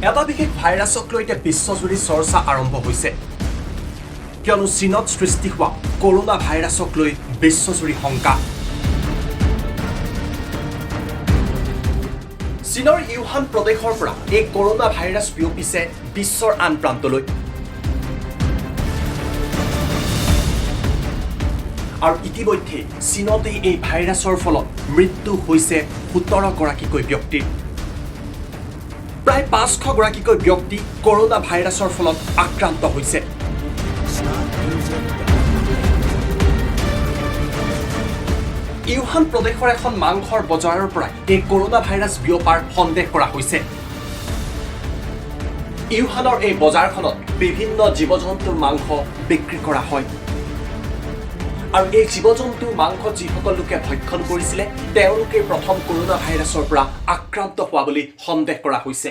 এটা বিশেষ ভাইৰাছক লৈ এতিয়া বিশ্বজুৰি চৰ্চা আৰম্ভ হৈছে কিয়নো চীনত সৃষ্টি হোৱা কৰ'না ভাইৰাছক লৈ বিশ্বজুৰি শংকা চীনৰ ইউহান প্ৰদেশৰ পৰা এই কৰ'না ভাইৰাছ বিয়পিছে বিশ্বৰ আন প্ৰান্তলৈ আৰু ইতিমধ্যে চীনতেই এই ভাইৰাছৰ ফলত মৃত্যু হৈছে 17 গৰাকীকৈ ব্যক্তিৰ প্ৰায় 500 গৰাকীকৈ ব্যক্তি কৰ'না ভাইৰাছৰ ফলত আক্ৰান্ত হৈছে ইউহান প্ৰদেশৰ এখন মাংসৰ বজাৰৰ পৰা এই কৰ'না ভাইৰাছ বিয়পাৰ সন্দেহ কৰা হৈছে ইউহানৰ এই বজাৰখনত বিভিন্ন জীৱ-জন্তুৰ মাংস বিক্ৰী কৰা হয় আৰু এই জীৱ-জন্তুৰ মাংস যিসকল লোকে ভক্ষণ কৰিছিলে তেওঁলোকে প্ৰথম কৰ'না ভাইৰাছৰ পৰা আক্ৰান্ত হোৱা বুলি সন্দেহ কৰা হৈছে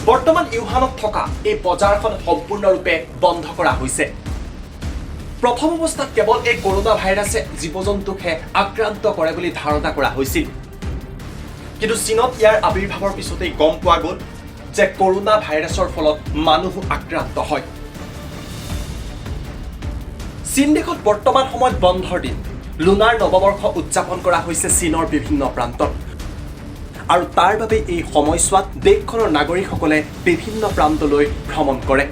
বৰ্তমান ইউহানত থকা এই বজাৰখন সম্পূৰ্ণৰূপে বন্ধ কৰা হৈছে প্ৰথম অৱস্থাত কেৱল এই কৰ'না ভাইৰাছে জীৱ-জন্তুকহে আক্ৰান্ত কৰে বুলি ধাৰণা কৰা হৈছিল কিন্তু চীনত ইয়াৰ আবিৰ্ভাৱৰ পিছতেই গম পোৱা গ'ল যে কৰ'না ভাইৰাছৰ ফলত মানুহ আক্ৰান্ত হয় চীন দেশত বৰ্তমান সময়ত বন্ধৰ দিন লুনাৰ নৱবৰ্ষ উদযাপন কৰা হৈছে চীনৰ বিভিন্ন প্ৰান্তত আৰু তাৰ বাবে এই সময়ছোৱাত দেশখনৰ নাগৰিকসকলে বিভিন্ন প্ৰান্তলৈ ভ্ৰমণ কৰে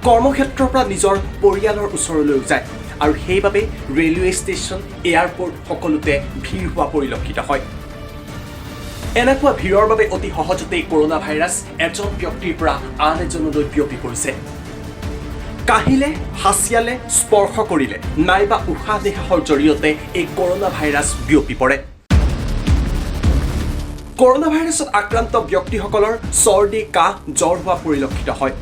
কৰ্মক্ষেত্ৰৰ পৰা নিজৰ পৰিয়ালৰ ওচৰলৈ যায় আৰু সেইবাবে ৰেলৱে ষ্টেচন এয়াৰপোৰ্ট সকলোতে ভিৰ হোৱা পৰিলক্ষিত হয় এনেকুৱা ভিৰৰ বাবে অতি সহজতেই কৰ'না ভাইৰাছ এজন ব্যক্তিৰ পৰা আন এজনলৈ বিয়পি পৰিছে কাহিলে হাঁচিয়ালে স্পৰ্শ কৰিলে নাইবা উশাহ নিশাহৰ জৰিয়তে এই কৰ'না ভাইৰাছ বিয়পি পৰে কৰ'না ভাইৰাছত আক্ৰান্ত ব্যক্তিসকলৰ চৰ্দি কাহ জ্বৰ হোৱা পৰিলক্ষিত হয়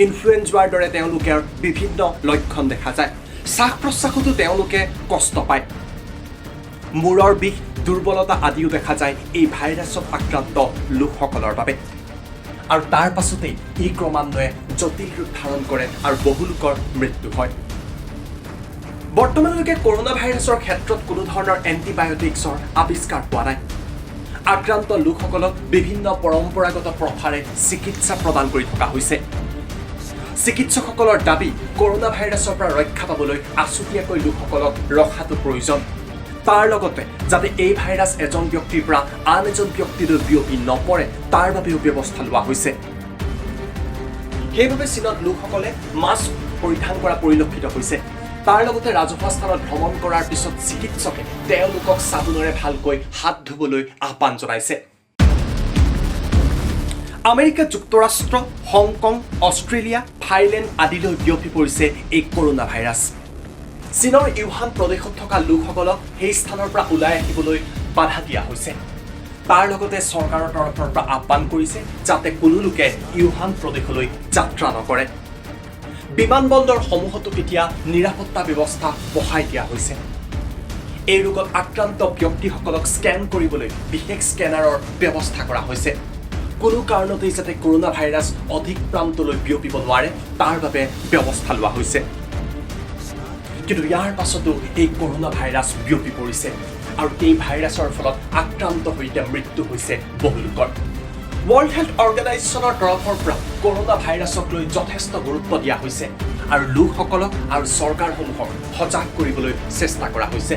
ইনফ্লুৱেঞ্জাৰ দৰে তেওঁলোকৰ বিভিন্ন লক্ষণ দেখা যায় শ্বাস প্ৰশ্বাসতো তেওঁলোকে কষ্ট পায় মূৰৰ বিষ দুৰ্বলতা আদিও দেখা যায় এই ভাইৰাছত আক্ৰান্ত লোকসকলৰ বাবে আৰু তাৰ পাছতেই ই ক্ৰমান্বয়ে জটিল ৰূপ ধাৰণ কৰে আৰু বহু লোকৰ মৃত্যু হয় বৰ্তমানলৈকে কৰ'না ভাইৰাছৰ ক্ষেত্ৰত কোনো ধৰণৰ এণ্টিবায়টিক্সৰ আৱিষ্কাৰ পোৱা নাই আক্ৰান্ত লোকসকলক বিভিন্ন পৰম্পৰাগত প্ৰথাৰে চিকিৎসা প্ৰদান কৰি থকা হৈছে চিকিৎসকসকলৰ দাবী কৰ'না ভাইৰাছৰ পৰা ৰক্ষা পাবলৈ আছুতীয়াকৈ লোকসকলক ৰখাটো প্ৰয়োজন তাৰ লগতে যাতে এই ভাইৰাছ এজন ব্যক্তিৰ পৰা আন এজন ব্যক্তিলৈ বিয়পি নপৰে তাৰ বাবেও ব্যৱস্থা লোৱা হৈছে সেইবাবে চীনত লোকসকলে মাস্ক পৰিধান কৰা পৰিলক্ষিত হৈছে তাৰ লগতে ৰাজহুৱা স্থানত ভ্ৰমণ কৰাৰ পিছত চিকিৎসকে তেওঁলোকক চাবোনেৰে ভালকৈ হাত ধুবলৈ আহ্বান জনাইছে আমেৰিকা যুক্তৰাষ্ট্ৰ হংকং অষ্ট্ৰেলিয়া থাইলেণ্ড আদিলৈ বিয়পি পৰিছে এই কৰ'না ভাইৰাছ চীনৰ ইউহান প্ৰদেশত থকা লোকসকলক সেই স্থানৰ পৰা ওলাই আহিবলৈ বাধা দিয়া হৈছে তাৰ লগতে চৰকাৰৰ তৰফৰ পৰা আহ্বান কৰিছে যাতে কোনো লোকে ইউহান প্ৰদেশলৈ যাত্ৰা নকৰে বিমানবন্দৰ সমূহতো এতিয়া নিৰাপত্তা ব্যৱস্থা বঢ়াই দিয়া হৈছে এই ৰোগত আক্ৰান্ত ব্যক্তিসকলক স্কেন কৰিবলৈ বিশেষ স্কেনাৰৰ ব্যৱস্থা কৰা হৈছে কোনো কাৰণতেই যাতে কৰ'না ভাইৰাছ অধিক প্ৰান্তলৈ বিয়পিব নোৱাৰে তাৰ বাবে ব্যৱস্থা লোৱা হৈছে কিন্তু ইয়াৰ পাছতো এই কৰ'না ভাইৰাছ বিয়পি পৰিছে আৰু এই ভাইৰাছৰ ফলত আক্ৰান্ত হৈ মৃত্যু হৈছে বহু লোকৰ ৱৰ্ল্ড হেল্থ অৰ্গেনাইজেশ্যনৰ তৰফৰ পৰা কৰ'না ভাইৰাছক লৈ যথেষ্ট গুৰুত্ব দিয়া হৈছে আৰু লোকসকলক আৰু চৰকাৰসমূহক সজাগ কৰিবলৈ চেষ্টা কৰা হৈছে